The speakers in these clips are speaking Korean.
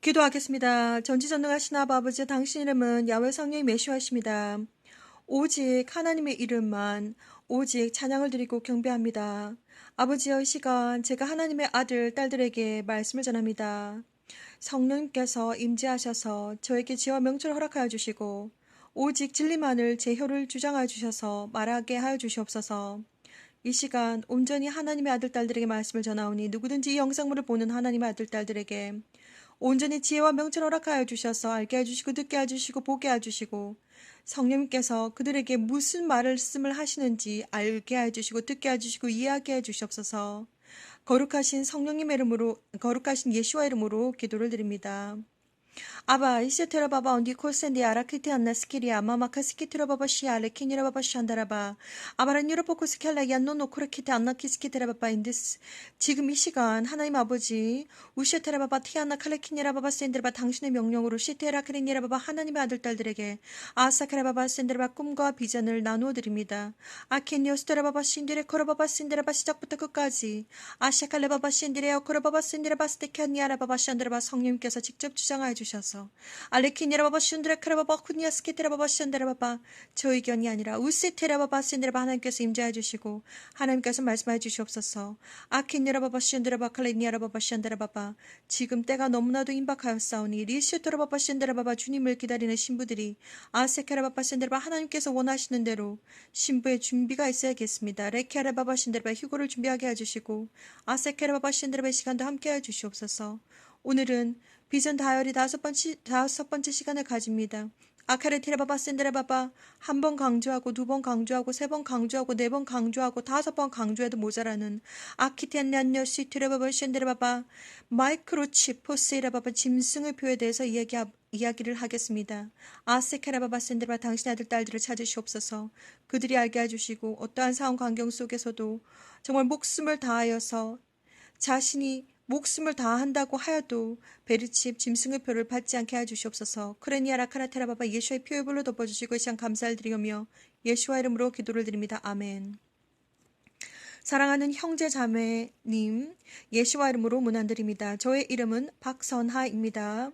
기도하겠습니다. 전지전능하신 아버지, 당신 이름은 야훼 성령의 메시아이십니다. 오직 하나님의 이름만 오직 찬양을 드리고 경배합니다. 아버지여, 이 시간 제가 하나님의 아들, 딸들에게 말씀을 전합니다. 성령님께서 임재하셔서 저에게 지혜와 명철을 허락하여 주시고 오직 진리만을 제 혀를 주장하여 주셔서 말하게 하여 주시옵소서. 이 시간 온전히 하나님의 아들, 딸들에게 말씀을 전하오니 누구든지 이 영상물을 보는 하나님의 아들, 딸들에게 온전히 지혜와 명철 허락하여 주셔서 알게 해주시고 듣게 해주시고 보게 해주시고 성령님께서 그들에게 무슨 말씀을 하시는지 알게 해주시고 듣게 해주시고 이해하게 해주시옵소서. 거룩하신 성령님의 이름으로, 거룩하신 예수와 이름으로 기도를 드립니다. 아바 이세테라 바바 온디 콜센디 아라크티 안나 스키리아 마마카 스키트라 바바 시알레 키니라 바바 샨다라바 아바란 유로포코 스켈라 얀노 노코르키테 안나 키스키테라 바바 인디스. 지금 이 시간 하나님 아버지 우시테라 바바 티안나 칼레키니라 바바 센드라바 당신의 명령으로 시테라 크리니라 바바 하나님의 아들 딸들에게 아사카라 바바 센드라바 꿈과 비전을 나누어 드립니다. 아케니오스테라 바바 신디레 코라 바바 신데라바 시작부터 끝까지 아샤칼레 바바 신디레어 코라 바바 신디라바 스테키아니아라 바바 샨드라바 성령님께서 직접 주장하여 주셔서 알레키니라바바 슌드라크라바바 쿠니아스케테라바바 샨드라바바 저 의견이 아니라 우세테라바바 샌드라바 하나님께서 임재해 주시고 하나님께서 말씀해 주시옵소서. 아키니라바바 슌드라바 칼레니아라바바 샨드라바바 지금 때가 너무나도 임박하였사오니 리슈토라바바 샌드라바바 주님을 기다리는 신부들이 아세케라바바 샌드라바 하나님께서 원하시는 대로 신부의 준비가 있어야겠습니다. 레케라바바 샌드라바 휴고를 준비하게 해주시고 아세케라바바 샌드라바의 시간도 함께 해주시옵소서. 오늘은 비전 다이어리 다섯 번째 시간을 가집니다. 아카레티라바바 샌드라바바 한 번 강조하고 두 번 강조하고 세 번 강조하고 네 번 강조하고 다섯 번 강조해도 모자라는 아키텐난녀 시트라바바 샌드라바바 마이크로칩 포스이라바바 짐승의 표에 대해서 이야기를 하겠습니다. 아세케라바바 샌드라바 당신의 아들 딸들을 찾으시옵소서. 그들이 알게 해주시고 어떠한 상황 환경 속에서도 정말 목숨을 다하여서 자신이 목숨을 다한다고 하여도 베르칩 짐승의 표를 받지 않게 해주시옵소서. 크레니아라 카라테라바바 예수의 피의 불로 덮어주시고 이 시간 감사를 드리며 예수와 이름으로 기도를 드립니다. 아멘. 사랑하는 형제 자매님, 예수와 이름으로 문안드립니다. 저의 이름은 박선하입니다.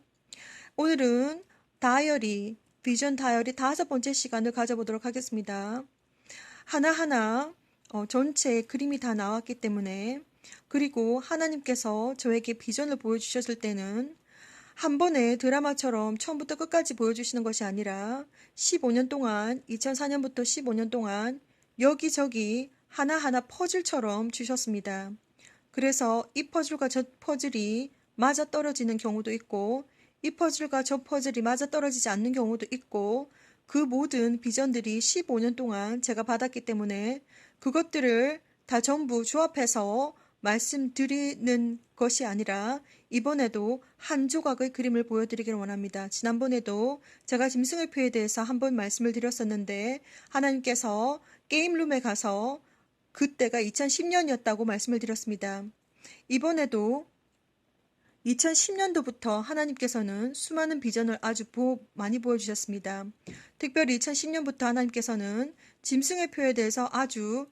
오늘은 다이어리, 비전 다이어리 다섯 번째 시간을 가져보도록 하겠습니다. 하나하나 전체 그림이 다 나왔기 때문에 그리고 하나님께서 저에게 비전을 보여주셨을 때는 한 번의 드라마처럼 처음부터 끝까지 보여주시는 것이 아니라 15년 동안 2004년부터 15년 동안 여기저기 하나하나 퍼즐처럼 주셨습니다. 그래서 이 퍼즐과 저 퍼즐이 맞아떨어지는 경우도 있고 이 퍼즐과 저 퍼즐이 맞아떨어지지 않는 경우도 있고 그 모든 비전들이 15년 동안 제가 받았기 때문에 그것들을 다 전부 조합해서 말씀드리는 것이 아니라 이번에도 한 조각의 그림을 보여드리기를 원합니다. 지난번에도 제가 짐승의 표에 대해서 한번 말씀을 드렸었는데 하나님께서 게임룸에 가서 그때가 2010년이었다고 말씀을 드렸습니다. 이번에도 2010년도부터 하나님께서는 수많은 비전을 아주 많이 보여주셨습니다. 특별히 2010년부터 하나님께서는 짐승의 표에 대해서 아주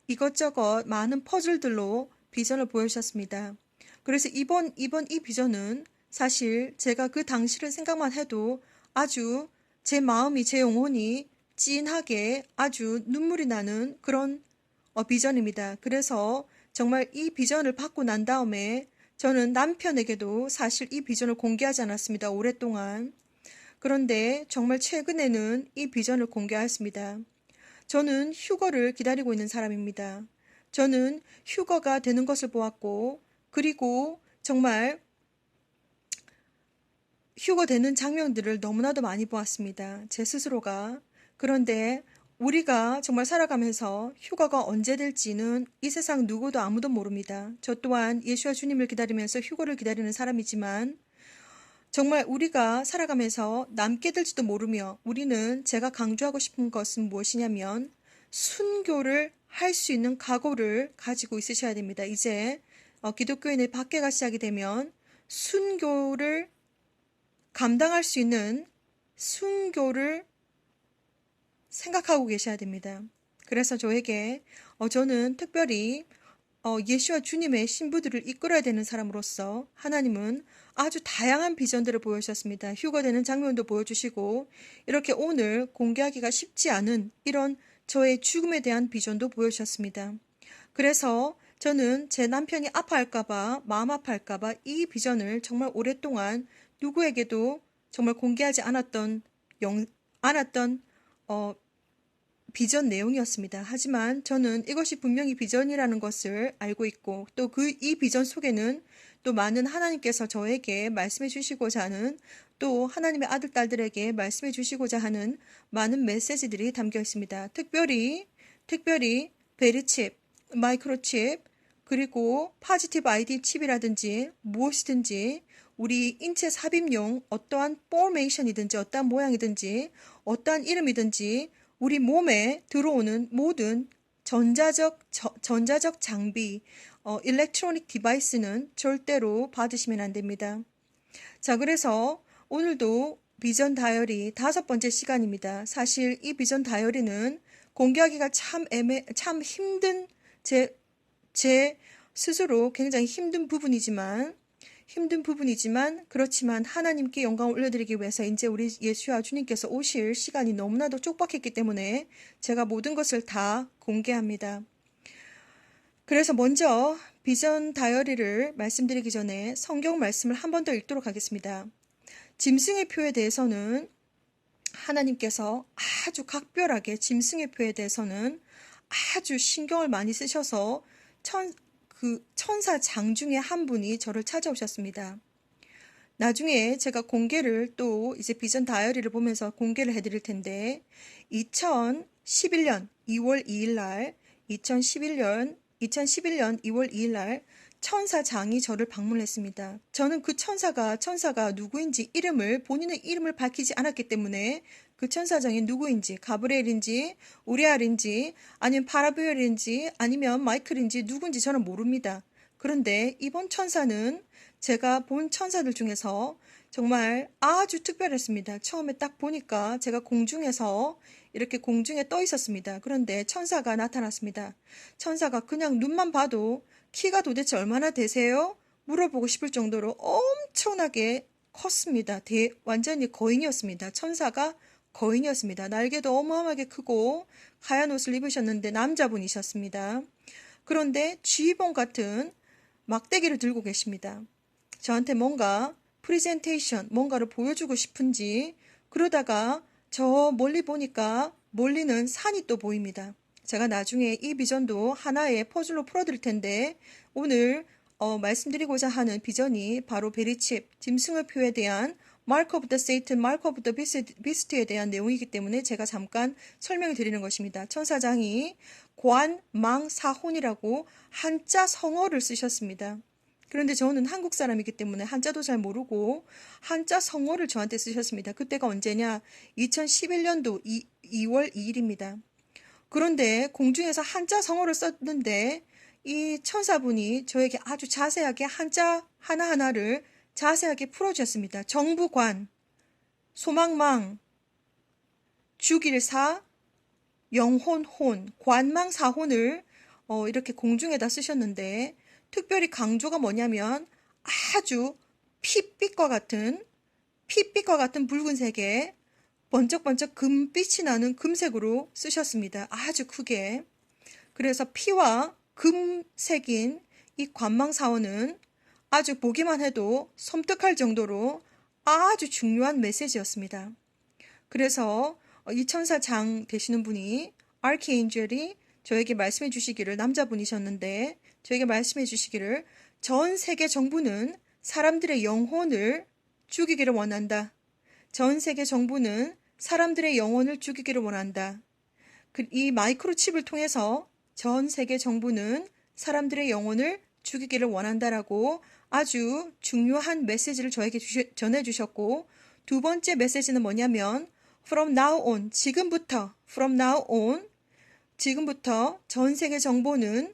이것저것 많은 퍼즐들로 비전을 보여주셨습니다. 그래서 이번 이 비전은 사실 제가 그 당시를 생각만 해도 아주 제 마음이 제 영혼이 찐하게 아주 눈물이 나는 그런 비전입니다. 그래서 정말 이 비전을 받고 난 다음에 저는 남편에게도 사실 이 비전을 공개하지 않았습니다. 오랫동안. 그런데 정말 최근에는 이 비전을 공개하였습니다. 저는 휴거를 기다리고 있는 사람입니다. 저는 휴거가 되는 것을 보았고 그리고 정말 휴거되는 장면들을 너무나도 많이 보았습니다. 제 스스로가. 그런데 우리가 정말 살아가면서 휴거가 언제 될지는 이 세상 누구도 아무도 모릅니다. 저 또한 예수와 주님을 기다리면서 휴거를 기다리는 사람이지만 정말 우리가 살아가면서 남게 될지도 모르며 우리는 제가 강조하고 싶은 것은 무엇이냐면 순교를 할 수 있는 각오를 가지고 있으셔야 됩니다. 이제 기독교인의 박해가 시작이 되면 순교를 감당할 수 있는 순교를 생각하고 계셔야 됩니다. 그래서 저에게 저는 특별히 예수와 주님의 신부들을 이끌어야 되는 사람으로서 하나님은 아주 다양한 비전들을 보여주셨습니다. 휴거되는 장면도 보여주시고 이렇게 오늘 공개하기가 쉽지 않은 이런 저의 죽음에 대한 비전도 보여주셨습니다. 그래서 저는 제 남편이 아파할까봐 마음 아파할까봐 이 비전을 정말 오랫동안 누구에게도 정말 공개하지 않았던 비전 내용이었습니다. 하지만 저는 이것이 분명히 비전이라는 것을 알고 있고 또 이 비전 속에는 또 많은 하나님께서 저에게 말씀해 주시고자 하는 또 하나님의 아들, 딸들에게 말씀해 주시고자 하는 많은 메시지들이 담겨 있습니다. 특별히 베리칩, 마이크로칩, 그리고 파지티브 아이디 칩이라든지 무엇이든지 우리 인체 삽입용 어떠한 포메이션이든지 어떠한 모양이든지 어떠한 이름이든지 우리 몸에 들어오는 모든 전자적 장비, 일렉트로닉 디바이스는 절대로 받으시면 안 됩니다. 자, 그래서 오늘도 비전 다이어리 5번째 시간입니다. 사실 이 비전 다이어리는 공개하기가 참 힘든 제 스스로 굉장히 힘든 부분이지만 그렇지만 하나님께 영광을 올려드리기 위해서 이제 우리 예수와 주님께서 오실 시간이 너무나도 촉박했기 때문에 제가 모든 것을 다 공개합니다. 그래서 먼저 비전 다이어리를 말씀드리기 전에 성경 말씀을 한 번 더 읽도록 하겠습니다. 짐승의 표에 대해서는 하나님께서 아주 각별하게 짐승의 표에 대해서는 아주 신경을 많이 쓰셔서 천사 장 중에 한 분이 저를 찾아오셨습니다. 나중에 제가 공개를 또 이제 비전 다이어리를 보면서 공개를 해드릴 텐데 2011년 2월 2일 날 2011년 2월 2일 날 천사장이 저를 방문했습니다. 저는 그 천사가 누구인지 본인의 이름을 밝히지 않았기 때문에 그 천사장이 누구인지, 가브리엘인지, 우리알인지, 아니면 파라비엘인지, 아니면 마이클인지 누군지 저는 모릅니다. 그런데 이번 천사는 제가 본 천사들 중에서 정말 아주 특별했습니다. 처음에 딱 보니까 제가 공중에서 이렇게 공중에 떠 있었습니다. 그런데 천사가 나타났습니다. 천사가 그냥 눈만 봐도 키가 도대체 얼마나 되세요? 물어보고 싶을 정도로 엄청나게 컸습니다. 완전히 거인이었습니다. 천사가 거인이었습니다. 날개도 어마어마하게 크고 하얀 옷을 입으셨는데 남자분이셨습니다. 그런데 쥐봉 같은 막대기를 들고 계십니다. 저한테 뭔가 프리젠테이션, 뭔가를 보여주고 싶은지 그러다가 저 멀리 보니까 멀리는 산이 또 보입니다. 제가 나중에 이 비전도 하나의 퍼즐로 풀어드릴 텐데 오늘 말씀드리고자 하는 비전이 바로 베리칩, 짐승의 표에 대한 마크 오브 더 세이튼, 마크 오브 더 비스트에 대한 내용이기 때문에 제가 잠깐 설명을 드리는 것입니다. 천사장이 관망사혼이라고 한자 성어를 쓰셨습니다. 그런데 저는 한국 사람이기 때문에 한자도 잘 모르고 한자 성어를 저한테 쓰셨습니다. 그때가 언제냐? 2011년도 2월 2일입니다. 그런데 공중에서 한자 성어를 썼는데 이 천사분이 저에게 아주 자세하게 한자 하나하나를 자세하게 풀어주셨습니다. 정부관, 소망망, 주길사, 영혼혼, 관망사혼을 이렇게 공중에다 쓰셨는데 특별히 강조가 뭐냐면 아주 핏빛과 같은 붉은색에 번쩍번쩍 금빛이 나는 금색으로 쓰셨습니다. 아주 크게. 그래서 피와 금색인 이 관망사원은 아주 보기만 해도 섬뜩할 정도로 아주 중요한 메시지였습니다. 그래서 이 천사장 되시는 분이 아르키엔젤이 저에게 말씀해 주시기를, 남자분이셨는데 저에게 말씀해 주시기를 전 세계 정부는 사람들의 영혼을 죽이기를 원한다. 전 세계 정부는 사람들의 영혼을 죽이기를 원한다. 이 마이크로칩을 통해서 전 세계 정부는 사람들의 영혼을 죽이기를 원한다라고 아주 중요한 메시지를 저에게 전해주셨고, 두 번째 메시지는 뭐냐면 from now on, 지금부터 전 세계 정부는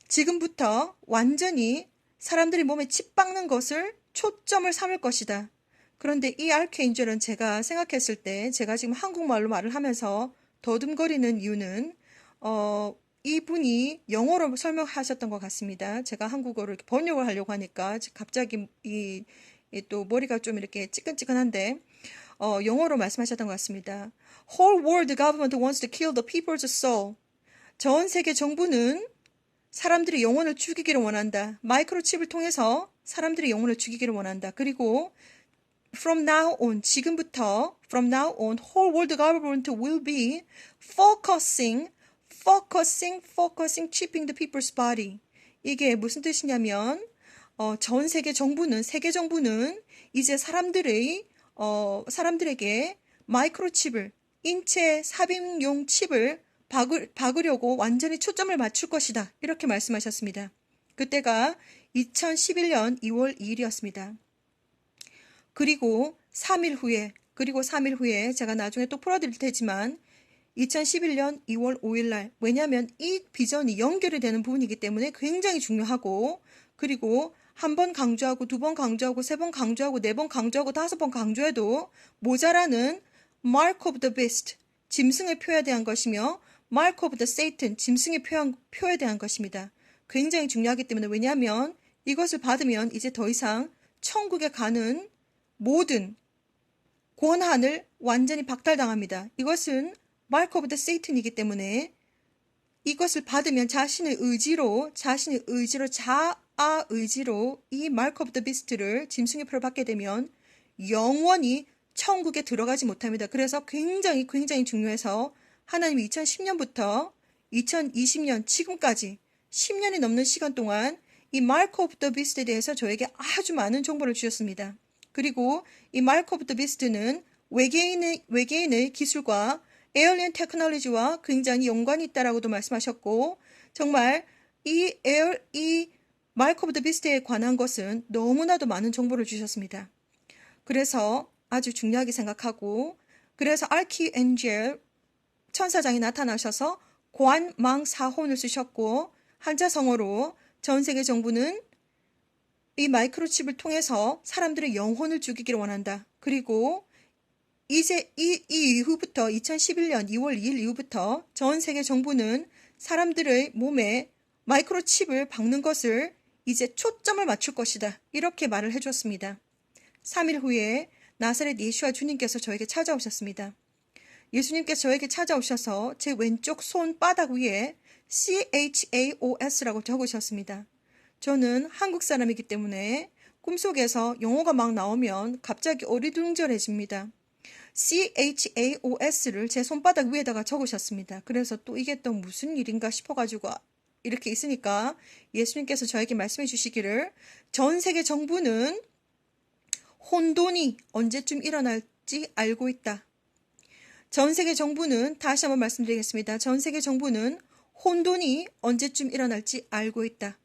지금부터 완전히 사람들이 몸에 칩 박는 것을 초점을 삼을 것이다. 그런데 이 아르케인젤은 제가 생각했을 때 제가 지금 한국말로 말을 하면서 더듬거리는 이유는 이분이 영어로 설명하셨던 것 같습니다. 제가 한국어로 이렇게 번역을 하려고 하니까 갑자기 또 머리가 좀 이렇게 찌끈찌끈한데 영어로 말씀하셨던 것 같습니다. Whole world government wants to kill the people's soul. 전 세계 정부는 사람들의 영혼을 죽이기를 원한다. 마이크로칩을 통해서 사람들의 영혼을 죽이기를 원한다. 그리고 from now on, 지금부터 from now on, whole world government will be focusing, keeping the people's body. 이게 무슨 뜻이냐면 전 세계 정부는 이제 사람들에게 마이크로칩을 인체 삽입용 칩을 박으려고 완전히 초점을 맞출 것이다. 이렇게 말씀하셨습니다. 그때가 2011년 2월 2일이었습니다. 그리고 3일 후에 제가 나중에 또 풀어드릴 테지만 2011년 2월 5일 날, 왜냐하면 이 비전이 연결이 되는 부분이기 때문에 굉장히 중요하고, 그리고 한 번 강조하고 두 번 강조하고 세 번 강조하고 네 번 강조하고 다섯 번 강조해도 모자라는 Mark of the Beast, 짐승의 표에 대한 것이며 Mark of the Satan, 짐승의 표에 대한 것입니다. 굉장히 중요하기 때문에, 왜냐하면 이것을 받으면 이제 더 이상 천국에 가는 모든 권한을 완전히 박탈당합니다. 이것은 Mark of the Satan이기 때문에 이것을 받으면 자신의 의지로 자아 의지로 이 Mark of the Beast를, 짐승의 표를 받게 되면 영원히 천국에 들어가지 못합니다. 그래서 굉장히 중요해서 하나님이 2010년부터 2020년 지금까지 10년이 넘는 시간 동안 이 Mark of the Beast에 대해서 저에게 아주 많은 정보를 주셨습니다. 그리고 이 Mark of the Beast는 외계인의 기술과 에일리언 테크놀로지와 굉장히 연관이 있다라고도 말씀하셨고, 정말 이 Mark of the Beast에 관한 것은 너무나도 많은 정보를 주셨습니다. 그래서 아주 중요하게 생각하고, 그래서 아키엔젤 천사장이 나타나셔서 관망사혼을 쓰셨고, 한자성어로 전 세계 정부는 이 마이크로칩을 통해서 사람들의 영혼을 죽이기를 원한다. 그리고 이제 이 이후부터 2011년 2월 2일 이후부터 전 세계 정부는 사람들의 몸에 마이크로칩을 박는 것을 이제 초점을 맞출 것이다. 이렇게 말을 해줬습니다. 3일 후에 나사렛 예수와 주님께서 저에게 찾아오셨습니다. 예수님께서 저에게 찾아오셔서 제 왼쪽 손바닥 위에 CHAOS라고 적으셨습니다. 저는 한국 사람이기 때문에 꿈속에서 영어가 막 나오면 갑자기 어리둥절해집니다. CHAOS를 제 손바닥 위에다가 적으셨습니다. 그래서 또 이게 또 무슨 일인가 싶어가지고 이렇게 있으니까 예수님께서 저에게 말씀해 주시기를, 전 세계 정부는 혼돈이 언제쯤 일어날지 알고 있다. 전 세계 정부는, 다시 한번 말씀드리겠습니다. 전 세계 정부는 혼돈이 언제쯤 일어날지 알고 있다.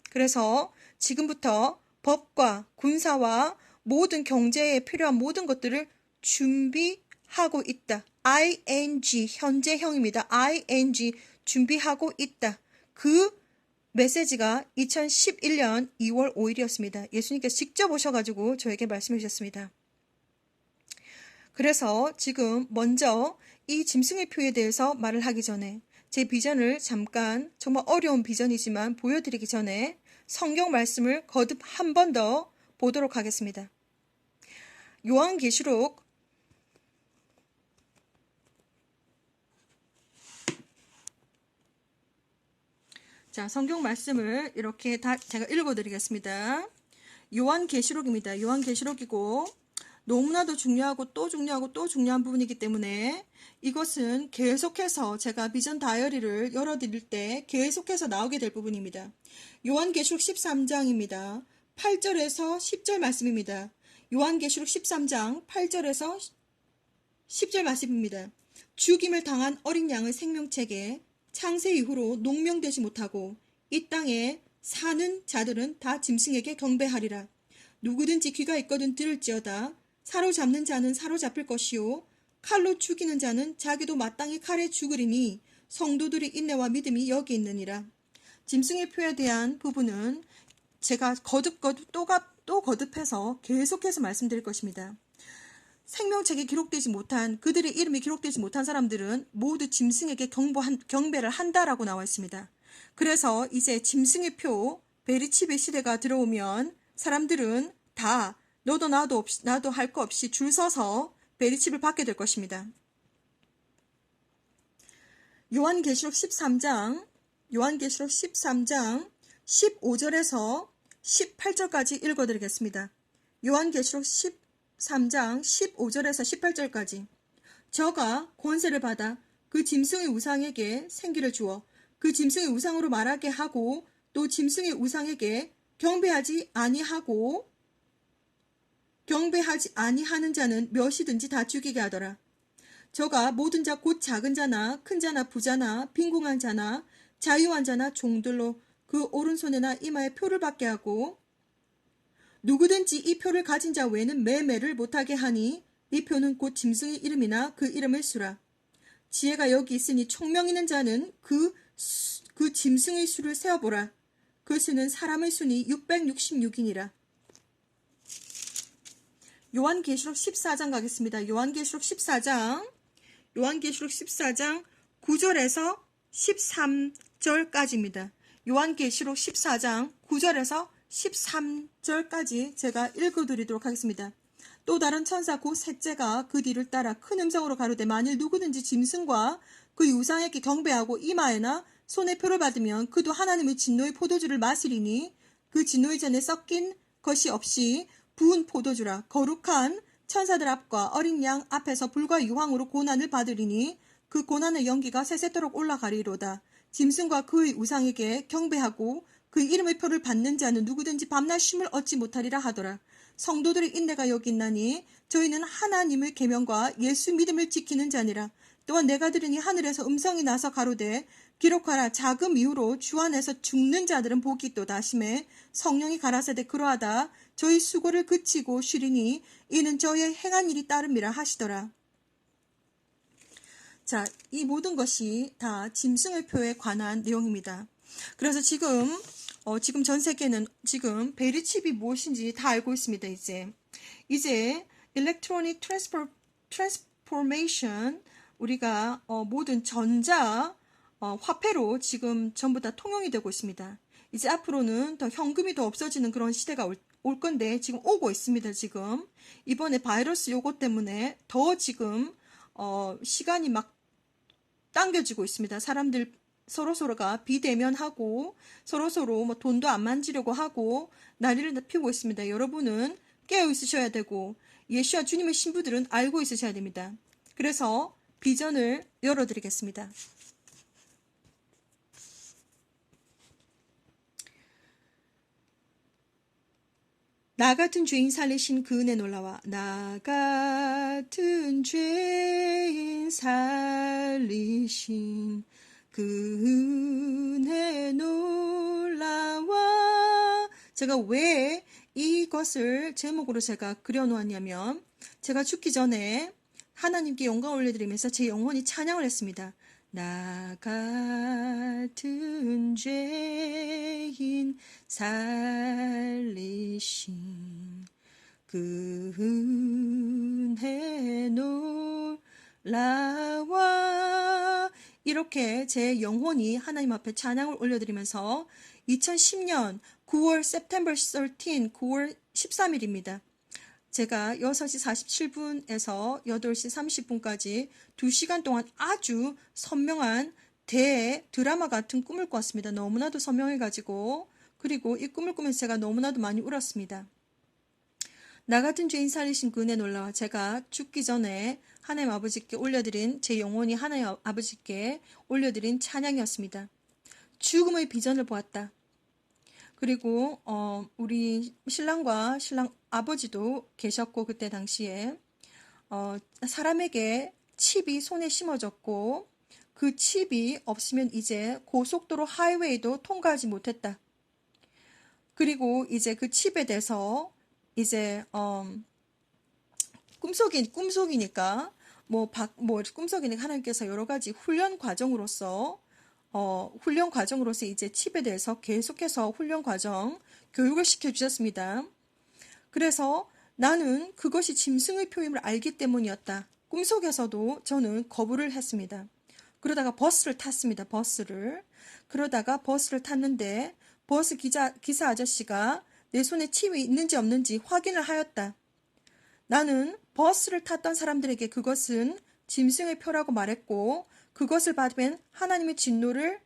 그래서 지금부터 법과 군사와 모든 경제에 필요한 모든 것들을 준비하고 있다. ing, 현재형입니다. ing, 준비하고 있다. 그 메시지가 2011년 2월 5일이었습니다. 예수님께서 직접 오셔가지고 저에게 말씀해 주셨습니다. 그래서 지금 먼저 이 짐승의 표에 대해서 말을 하기 전에 제 비전을 잠깐, 정말 어려운 비전이지만 보여드리기 전에 성경 말씀을 거듭 한 번 더 보도록 하겠습니다. 요한계시록 '자, 성경 말씀을 이렇게 다 제가 읽어드리겠습니다. 요한계시록입니다. 요한계시록이고 너무나도 중요하고 또 중요한 부분이기 때문에 이것은 계속해서 제가 비전 다이어리를 열어드릴 때 계속해서 나오게 될 부분입니다. 요한계시록 13장입니다. 8절에서 10절 말씀입니다. 요한계시록 13장 8절에서 10절 말씀입니다. 죽임을 당한 어린 양의 생명책에 창세 이후로 농명되지 못하고 이 땅에 사는 자들은 다 짐승에게 경배하리라. 누구든지 귀가 있거든 들을지어다. 사로잡는 자는 사로잡힐 것이요 칼로 죽이는 자는 자기도 마땅히 칼에 죽으리니 성도들의 인내와 믿음이 여기 있느니라. 짐승의 표에 대한 부분은 제가 거듭 또 거듭해서 계속해서 말씀드릴 것입니다. 생명책에 기록되지 못한 그들의 이름이 기록되지 못한 사람들은 모두 짐승에게 경배를 한다라고 나와 있습니다. 그래서 이제 짐승의 표 베리칩의 시대가 들어오면 사람들은 다 너도 나도 할 거 없이 줄 서서 베리칩을 받게 될 것입니다. 요한계시록 13장 15절에서 18절까지 읽어드리겠습니다. 요한계시록 13장 15절에서 18절까지. 저가 권세를 받아 그 짐승의 우상에게 생기를 주어 그 짐승의 우상으로 말하게 하고 또 짐승의 우상에게 경배하지 아니하는 자는 몇이든지 다 죽이게 하더라. 저가 모든 자 곧 작은 자나 큰 자나 부자나 빈궁한 자나 자유한 자나 종들로 그 오른손에나 이마에 표를 받게 하고 누구든지 이 표를 가진 자 외에는 매매를 못하게 하니 이 표는 곧 짐승의 이름이나 그 이름의 수라. 지혜가 여기 있으니 총명 있는 자는 그 짐승의 수를 세어보라. 그 수는 사람의 수니 666이니라. 요한계시록 14장 가겠습니다. 요한계시록 14장 9절에서 13절까지입니다. 요한계시록 14장 9절에서 13절까지 제가 읽어드리도록 하겠습니다. 또 다른 천사 곧 셋째가 그 뒤를 따라 큰 음성으로 가로되 만일 누구든지 짐승과 그 우상에게 경배하고 이마에나 손에 표를 받으면 그도 하나님의 진노의 포도주를 마시리니 그 진노의 잔에 섞인 것이 없이 부은 포도주라. 거룩한 천사들 앞과 어린 양 앞에서 불과 유황으로 고난을 받으리니 그 고난의 연기가 세세토록 올라가리로다. 짐승과 그의 우상에게 경배하고 그 이름의 표를 받는 자는 누구든지 밤낮 쉼을 얻지 못하리라 하더라. 성도들의 인내가 여기 있나니 저희는 하나님의 계명과 예수 믿음을 지키는 자니라. 또한 내가 들으니 하늘에서 음성이 나서 가로되 기록하라. 자금 이후로 주 안에서 죽는 자들은 복이 있도다 하시매 성령이 가라사대 그러하다 저희 수고를 그치고 쉬리니 이는 저희의 행한 일이 따름이라 하시더라. 자, 이 모든 것이 다 짐승의 표에 관한 내용입니다. 그래서 지금 전 세계는 지금 베리칩이 무엇인지 다 알고 있습니다. 이제 일렉트로닉 트랜스포메이션 우리가 모든 전자 화폐로 지금 전부 다 통용이 되고 있습니다. 이제 앞으로는 더 현금이 더 없어지는 그런 시대가 올 건데 지금 오고 있습니다. 지금 이번에 바이러스 요거 때문에 더 지금 시간이 막 당겨지고 있습니다. 사람들 서로가 비대면하고 서로서로 뭐 돈도 안 만지려고 하고 난리를 피우고 있습니다. 여러분은 깨어 있으셔야 되고 예수와 주님의 신부들은 알고 있으셔야 됩니다. 그래서 비전을 열어드리겠습니다. 나 같은 죄인 살리신 그 은혜 놀라와 나 같은 죄인 살리신 그 은혜 놀라와. 제가 왜 이것을 제목으로 제가 그려놓았냐면 제가 죽기 전에 하나님께 영광 올려드리면서 제 영혼이 찬양을 했습니다. 나 같은 죄인 살리신 그 은혜 놀라와. 이렇게 제 영혼이 하나님 앞에 찬양을 올려드리면서 2010년 9월 September 13, 9월 13일입니다. 제가 6시 47분에서 8시 30분까지 2시간 동안 아주 선명한 드라마 같은 꿈을 꿨습니다. 너무나도 선명해가지고 그리고 이 꿈을 꾸면서 제가 너무나도 많이 울었습니다. 나 같은 죄인 살리신 그 은혜 놀라와. 제가 죽기 전에 하나님 아버지께 올려드린 제 영혼이 하나님 아버지께 올려드린 찬양이었습니다. 죽음의 비전을 보았다. 그리고 우리 신랑과 신랑 아버지도 계셨고 그때 당시에 사람에게 칩이 손에 심어졌고 그 칩이 없으면 이제 고속도로 하이웨이도 통과하지 못했다. 그리고 이제 그 칩에 대해서 이제 꿈속이니까 꿈속이니까 하나님께서 여러 가지 훈련 과정으로서 이제 칩에 대해서 계속해서 교육을 시켜주셨습니다. 그래서 나는 그것이 짐승의 표임을 알기 때문이었다. 꿈속에서도 저는 거부를 했습니다. 그러다가 버스를 탔습니다. 버스를. 그러다가 버스를 탔는데 버스 기사 아저씨가 내 손에 칩이 있는지 없는지 확인을 하였다. 나는 버스를 탔던 사람들에게 그것은 짐승의 표라고 말했고 그것을 받으면 하나님의 진노를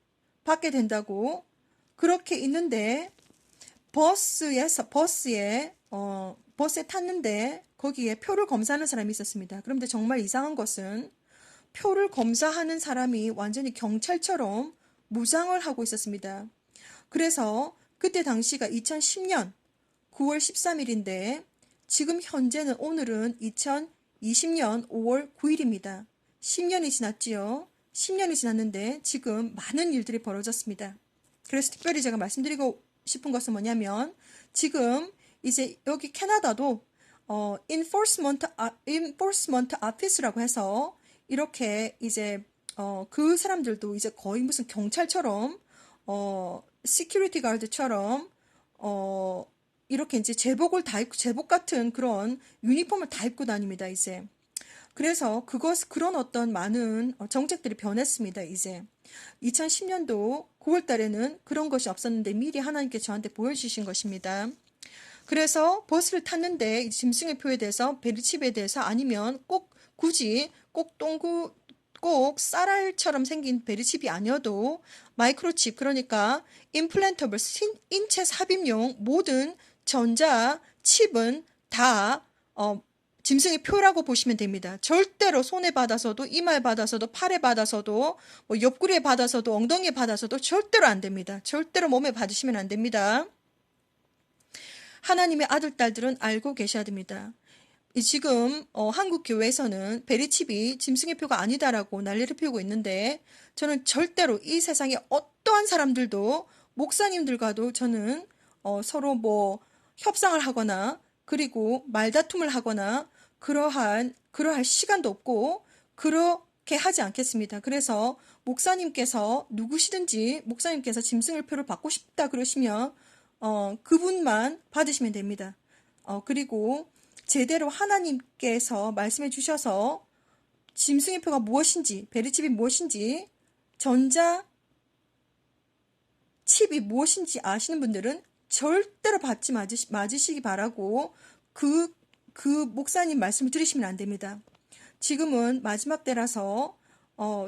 받게 된다고 그렇게 있는데 버스에 탔는데 거기에 표를 검사하는 사람이 있었습니다. 그런데 정말 이상한 것은 표를 검사하는 사람이 완전히 경찰처럼 무장을 하고 있었습니다. 그래서 그때 당시가 2010년 9월 13일인데 지금 현재는 오늘은 2020년 5월 9일입니다. 10년이 지났지요. 10년이 지났는데 지금 많은 일들이 벌어졌습니다. 그래서 특별히 제가 말씀드리고 싶은 것은 뭐냐면 지금 이제 여기 캐나다도 enforcement office라고 해서 이렇게 이제 그 사람들도 이제 거의 무슨 경찰처럼 시큐리티 가드처럼 이렇게 이제 제복 같은 그런 유니폼을 다 입고 다닙니다, 이제. 그래서 그런 어떤 많은 정책들이 변했습니다, 이제. 2010년도 9월 달에는 그런 것이 없었는데 미리 하나님께 저한테 보여주신 것입니다. 그래서 버스를 탔는데 짐승의 표에 대해서 베리칩에 대해서 아니면 굳이 꼭 쌀알처럼 생긴 베리칩이 아니어도 마이크로칩 그러니까 임플란터블 인체 삽입용 모든 전자 칩은 다 짐승의 표라고 보시면 됩니다. 절대로 손에 받아서도 이마에 받아서도 팔에 받아서도 뭐 옆구리에 받아서도 엉덩이에 받아서도 절대로 안 됩니다. 절대로 몸에 받으시면 안 됩니다. 하나님의 아들 딸들은 알고 계셔야 됩니다. 지금 한국 교회에서는 베리칩이 짐승의 표가 아니다라고 난리를 피우고 있는데 저는 절대로 이 세상에 어떠한 사람들도 목사님들과도 저는 서로 뭐 협상을 하거나 그리고 말다툼을 하거나 그러할 시간도 없고 그렇게 하지 않겠습니다. 그래서 목사님께서 누구시든지 목사님께서 짐승의 표를 받고 싶다 그러시면 그분만 받으시면 됩니다. 그리고 제대로 하나님께서 말씀해 주셔서 짐승의 표가 무엇인지 베리칩이 무엇인지 전자 칩이 무엇인지 아시는 분들은 절대로 받지 맞으시기 바라고 그 목사님 말씀을 들으시면 안 됩니다. 지금은 마지막 때라서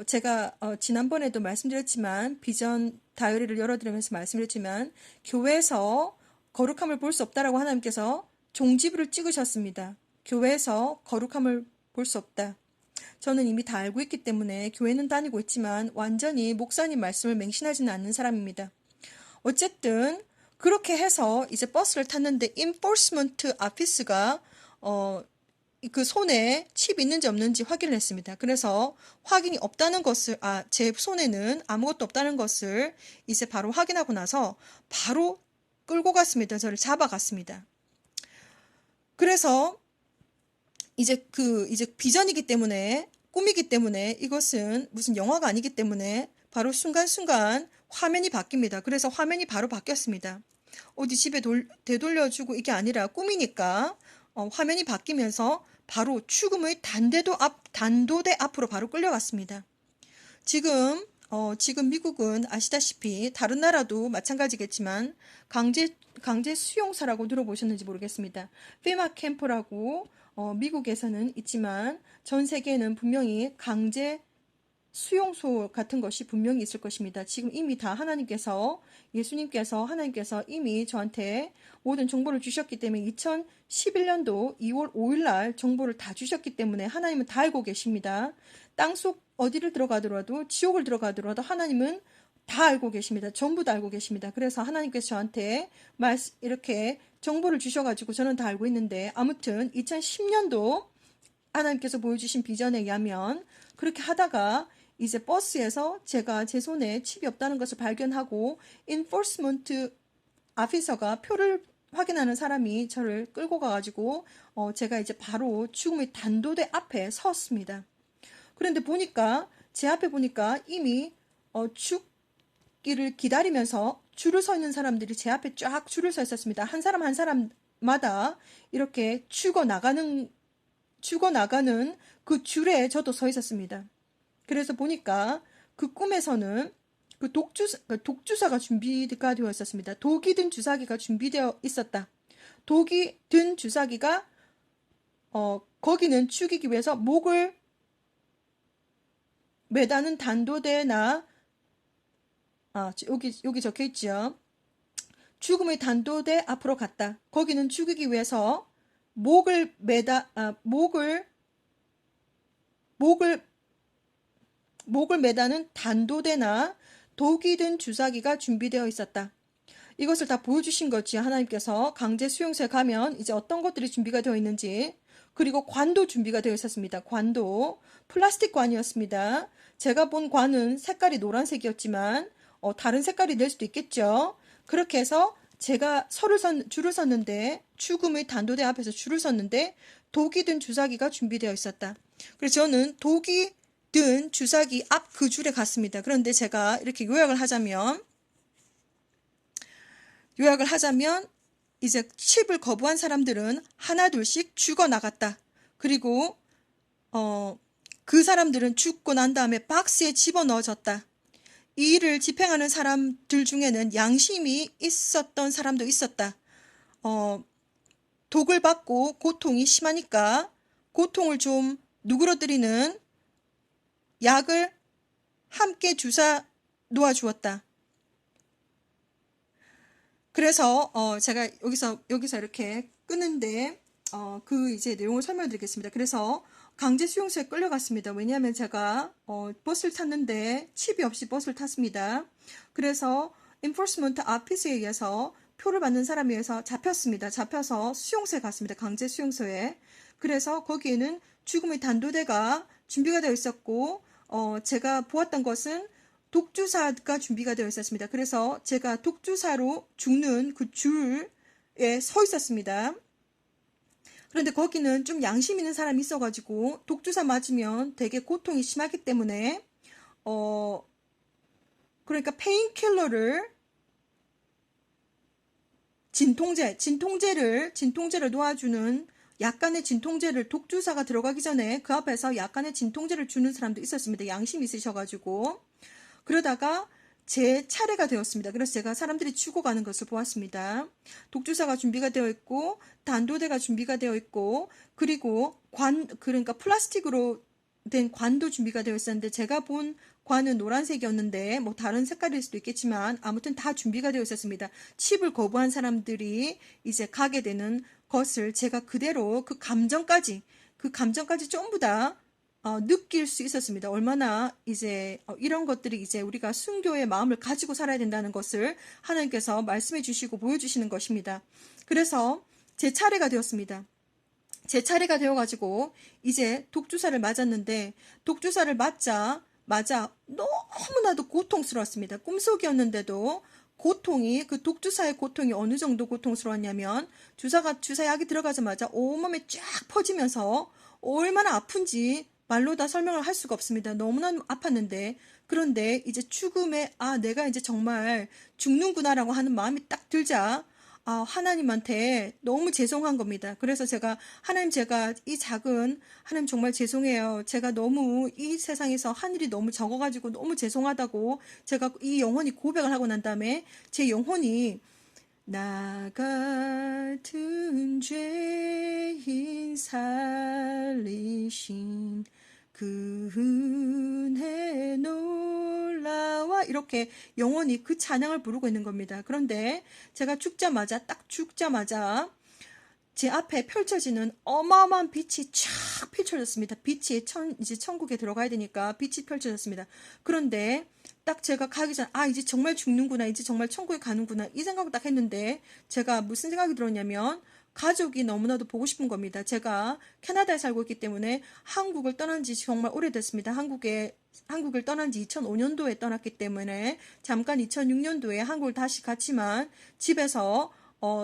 제가 지난번에도 말씀드렸지만 비전 다이어리를 열어드리면서 말씀드렸지만 교회에서 거룩함을 볼 수 없다라고 하나님께서 종지부를 찍으셨습니다. 교회에서 거룩함을 볼 수 없다. 저는 이미 다 알고 있기 때문에 교회는 다니고 있지만 완전히 목사님 말씀을 맹신하지는 않는 사람입니다. 어쨌든 그렇게 해서 이제 버스를 탔는데 enforcement office가 그 손에 칩 있는지 없는지 확인을 했습니다. 그래서 확인이 없다는 것을 제 손에는 아무것도 없다는 것을 이제 바로 확인하고 나서 바로 끌고 갔습니다. 저를 잡아갔습니다. 그래서 이제 비전이기 때문에 꿈이기 때문에 이것은 무슨 영화가 아니기 때문에 바로 순간순간 화면이 바뀝니다. 그래서 화면이 바로 바뀌었습니다. 어디 집에 되돌려주고 이게 아니라 꿈이니까 화면이 바뀌면서 바로 죽음의 단도대 앞으로 바로 끌려갔습니다. 지금 미국은 아시다시피 다른 나라도 마찬가지겠지만 강제 수용소라고 들어보셨는지 모르겠습니다. 페마 캠프라고 미국에서는 있지만 전 세계에는 분명히 강제 수용소 같은 것이 분명히 있을 것입니다. 지금 이미 다 하나님께서 이미 저한테 모든 정보를 주셨기 때문에 2011년도 2월 5일 날 정보를 다 주셨기 때문에 하나님은 다 알고 계십니다. 땅속 어디를 들어가더라도 지옥을 들어가더라도 하나님은 다 알고 계십니다. 전부 다 알고 계십니다. 그래서 하나님께서 저한테 이렇게 정보를 주셔가지고 저는 다 알고 있는데 아무튼 2010년도 하나님께서 보여주신 비전에 의하면 그렇게 하다가 이제 버스에서 제가 제 손에 칩이 없다는 것을 발견하고 enforcement officer가 표를 확인하는 사람이 저를 끌고 가가지고 제가 이제 바로 죽음의 단도대 앞에 섰습니다. 그런데 제 앞에 보니까 이미 죽기를 기다리면서 줄을 서 있는 사람들이 제 앞에 쫙 줄을 서 있었습니다. 한 사람 한 사람 마다 이렇게 죽어나가는 그 줄에 저도 서 있었습니다. 그래서 보니까 그 꿈에서는 그 독주사가 준비가 되어 있었습니다. 독이 든 주사기가 준비되어 있었다. 독이 든 주사기가 거기는 죽이기 위해서 목을 매다는 단도대나 여기 적혀 있죠. 죽음의 단도대 앞으로 갔다. 거기는 죽이기 위해서 목을 매다는 단도대나 독이 든 주사기가 준비되어 있었다. 이것을 다 보여주신 거지. 하나님께서 강제 수용소에 가면 이제 어떤 것들이 준비가 되어 있는지. 그리고 관도 준비가 되어 있었습니다. 관도 플라스틱 관이었습니다. 제가 본 관은 색깔이 노란색이었지만 다른 색깔이 될 수도 있겠죠. 그렇게 해서 제가 줄을 섰는데, 죽음의 단도대 앞에서 줄을 섰는데 독이 든 주사기가 준비되어 있었다. 그래서 저는 독이 든 주사기 앞 그 줄에 갔습니다. 그런데 제가 이렇게 요약을 하자면 이제 칩을 거부한 사람들은 하나둘씩 죽어나갔다. 그리고 그 사람들은 죽고 난 다음에 박스에 집어넣어졌다. 이 일을 집행하는 사람들 중에는 양심이 있었던 사람도 있었다. 독을 받고 고통이 심하니까 고통을 좀 누그러뜨리는 약을 함께 주사 놓아주었다. 그래서 제가 여기서 이렇게 끊는데 그 이제 내용을 설명드리겠습니다. 그래서 강제 수용소에 끌려갔습니다. 왜냐하면 제가 버스를 탔는데 칩이 없이 버스를 탔습니다. 그래서 enforcement office에 의해서 표를 받는 사람에 의해서 잡혔습니다. 잡혀서 수용소에 갔습니다. 강제 수용소에. 그래서 거기에는 죽음의 단도대가 준비가 되어 있었고 제가 보았던 것은 독주사가 준비가 되어 있었습니다. 그래서 제가 독주사로 죽는 그 줄에 서 있었습니다. 그런데 거기는 좀 양심 있는 사람이 있어가지고 독주사 맞으면 되게 고통이 심하기 때문에 그러니까 페인킬러를 진통제를 놓아주는 약간의 진통제를 독주사가 들어가기 전에 그 앞에서 약간의 진통제를 주는 사람도 있었습니다. 양심이 있으셔가지고. 그러다가 제 차례가 되었습니다. 그래서 제가 사람들이 죽어가는 것을 보았습니다. 독주사가 준비가 되어 있고 단도대가 준비가 되어 있고 그리고 그러니까 플라스틱으로 된 관도 준비가 되어 있었는데 제가 본 관은 노란색이었는데 뭐 다른 색깔일 수도 있겠지만 아무튼 다 준비가 되어 있었습니다. 칩을 거부한 사람들이 이제 가게 되는 것을 제가 그대로 그 감정까지 전부 다 느낄 수 있었습니다. 얼마나 이제 이런 것들이 이제 우리가 순교의 마음을 가지고 살아야 된다는 것을 하나님께서 말씀해 주시고 보여주시는 것입니다. 그래서 제 차례가 되었습니다. 제 차례가 되어가지고 이제 독주사를 맞았는데 독주사를 맞아 너무나도 고통스러웠습니다. 꿈속이었는데도 그 독주사의 고통이 어느 정도 고통스러웠냐면 주사약이 들어가자마자 온몸에 쫙 퍼지면서 얼마나 아픈지 말로 다 설명을 할 수가 없습니다. 너무나 아팠는데 그런데 이제 죽음에 내가 이제 정말 죽는구나라고 하는 마음이 딱 들자 하나님한테 너무 죄송한 겁니다. 그래서 하나님 정말 죄송해요. 제가 너무 이 세상에서 한 일이 너무 적어가지고 너무 죄송하다고 제가 이 영혼이 고백을 하고 난 다음에 제 영혼이 나 같은 죄인 살리신 그 은혜 놀라와 이렇게 영원히 그 찬양을 부르고 있는 겁니다. 그런데 제가 죽자마자 제 앞에 펼쳐지는 어마어마한 빛이 쫙 펼쳐졌습니다. 빛이 이제 천국에 들어가야 되니까 빛이 펼쳐졌습니다. 그런데 딱 제가 가기 전 이제 정말 죽는구나, 이제 정말 천국에 가는구나 이 생각을 딱 했는데 제가 무슨 생각이 들었냐면 가족이 너무나도 보고 싶은 겁니다. 제가 캐나다에 살고 있기 때문에 한국을 떠난 지 정말 오래됐습니다. 한국을 떠난 지 2005년도에 떠났기 때문에 잠깐 2006년도에 한국을 다시 갔지만 집에서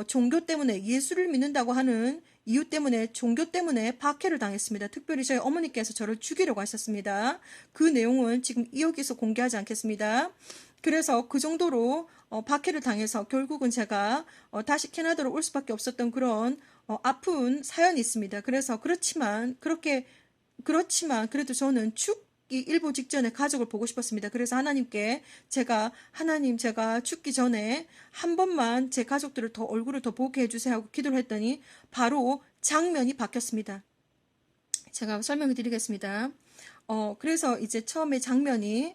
종교 때문에 예수를 믿는다고 하는 이유 때문에 종교 때문에 박해를 당했습니다. 특별히 저희 어머니께서 저를 죽이려고 하셨습니다. 그 내용은 지금 여기서 공개하지 않겠습니다. 그래서 그 정도로 박해를 당해서 결국은 제가 다시 캐나다로 올 수밖에 없었던 그런 아픈 사연이 있습니다. 그래서 그렇지만 그래도 저는 죽기 일보 직전에 가족을 보고 싶었습니다. 그래서 하나님께 하나님 제가 죽기 전에 한 번만 제 가족들을 더 얼굴을 더 보게 해주세요 하고 기도를 했더니 바로 장면이 바뀌었습니다. 제가 설명해 드리겠습니다. 그래서 이제 처음 장면이,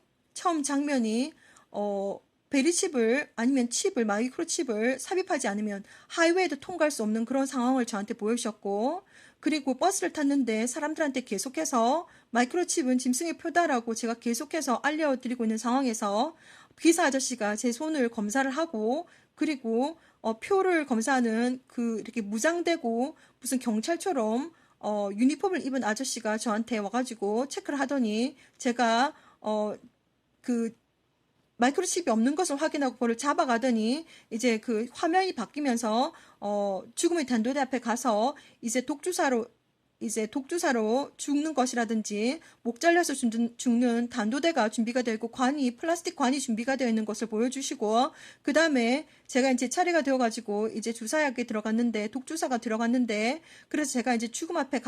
베리칩을 아니면 마이크로칩을 삽입하지 않으면 하이웨이도 통과할 수 없는 그런 상황을 저한테 보여주셨고, 그리고 버스를 탔는데 사람들한테 계속해서 마이크로칩은 짐승의 표다라고 제가 계속해서 알려드리고 있는 상황에서 기사 아저씨가 제 손을 검사를 하고, 그리고 표를 검사하는 이렇게 무장되고 무슨 경찰처럼 유니폼을 입은 아저씨가 저한테 와가지고 체크를 하더니 제가 그 마이크로칩이 없는 것을 확인하고 그걸 잡아가더니 이제 그 화면이 바뀌면서 죽음의 단도대 앞에 가서 이제 독주사로 죽는 것이라든지 목 잘려서 죽는 단도대가 준비가 되어 있고 플라스틱 관이 준비가 되어 있는 것을 보여주시고, 그 다음에 제가 이제 차례가 되어가지고 이제 독주사가 들어갔는데, 그래서 제가 이제 죽음 앞에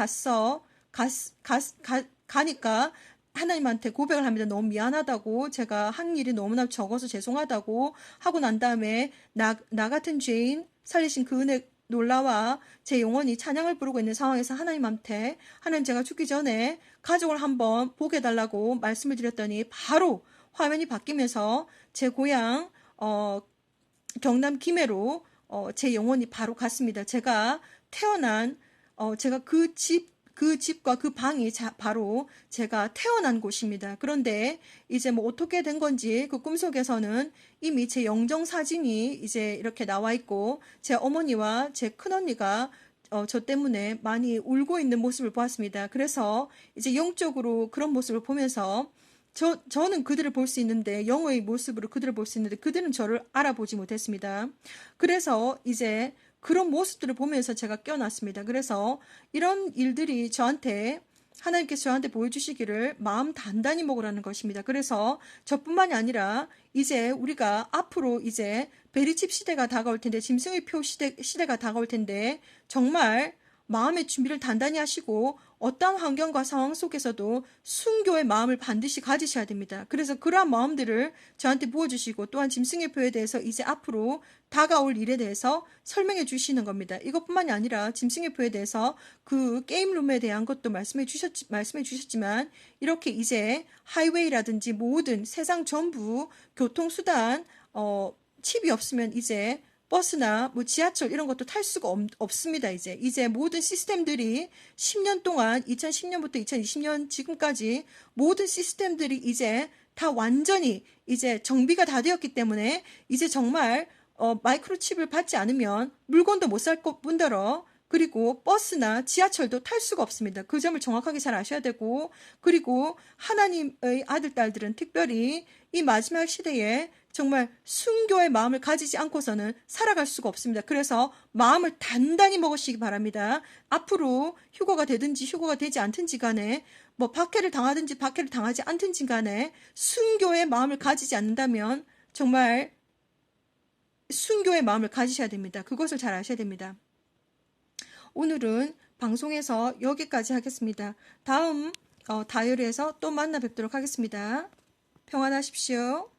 가니까 하나님한테 고백을 합니다. 너무 미안하다고, 제가 한 일이 너무나 적어서 죄송하다고 하고 난 다음에 나 같은 죄인 살리신 그 은혜 놀라와 제 영혼이 찬양을 부르고 있는 상황에서 하나님 제가 죽기 전에 가족을 한번 보게 해달라고 말씀을 드렸더니 바로 화면이 바뀌면서 제 고향 경남 김해로 제 영혼이 바로 갔습니다. 제가 태어난 제가 그 집과 그 방이 바로 제가 태어난 곳입니다. 그런데 이제 뭐 어떻게 된 건지 그 꿈속에서는 이미 제 영정 사진이 이제 이렇게 나와 있고, 제 어머니와 제 큰언니가 저 때문에 많이 울고 있는 모습을 보았습니다. 그래서 이제 영적으로 그런 모습을 보면서 저는 그들을 볼 수 있는데, 영의 모습으로 그들을 볼 수 있는데 그들은 저를 알아보지 못했습니다. 그래서 이제 그런 모습들을 보면서 제가 깨어났습니다. 그래서 이런 일들이 하나님께서 저한테 보여주시기를 마음 단단히 먹으라는 것입니다. 그래서 저뿐만이 아니라 이제 우리가 앞으로 이제 베리칩 시대가 다가올 텐데, 짐승의 표 시대가 다가올 텐데, 정말 마음의 준비를 단단히 하시고 어떠한 환경과 상황 속에서도 순교의 마음을 반드시 가지셔야 됩니다. 그래서 그러한 마음들을 저한테 부어주시고, 또한 짐승의 표에 대해서 이제 앞으로 다가올 일에 대해서 설명해 주시는 겁니다. 이것뿐만이 아니라 짐승의 표에 대해서 그 게임룸에 대한 것도 말씀해 주셨지만, 이렇게 이제 하이웨이라든지 모든 세상 전부 교통수단 칩이 없으면 이제 버스나 뭐 지하철 이런 것도 탈 수가 없습니다. 이제 모든 시스템들이 10년 동안 2010년부터 2020년 지금까지 모든 시스템들이 이제 다 완전히 이제 정비가 다 되었기 때문에 이제 정말 마이크로칩을 받지 않으면 물건도 못 살 뿐더러, 그리고 버스나 지하철도 탈 수가 없습니다. 그 점을 정확하게 잘 아셔야 되고, 그리고 하나님의 아들, 딸들은 특별히 이 마지막 시대에 정말 순교의 마음을 가지지 않고서는 살아갈 수가 없습니다. 그래서 마음을 단단히 먹으시기 바랍니다. 앞으로 휴거가 되든지 휴거가 되지 않든지 간에, 뭐 박해를 당하든지 박해를 당하지 않든지 간에 순교의 마음을 가지지 않는다면 정말 순교의 마음을 가지셔야 됩니다. 그것을 잘 아셔야 됩니다. 오늘은 방송에서 여기까지 하겠습니다. 다음 다이어리에서 또 만나 뵙도록 하겠습니다. 평안하십시오.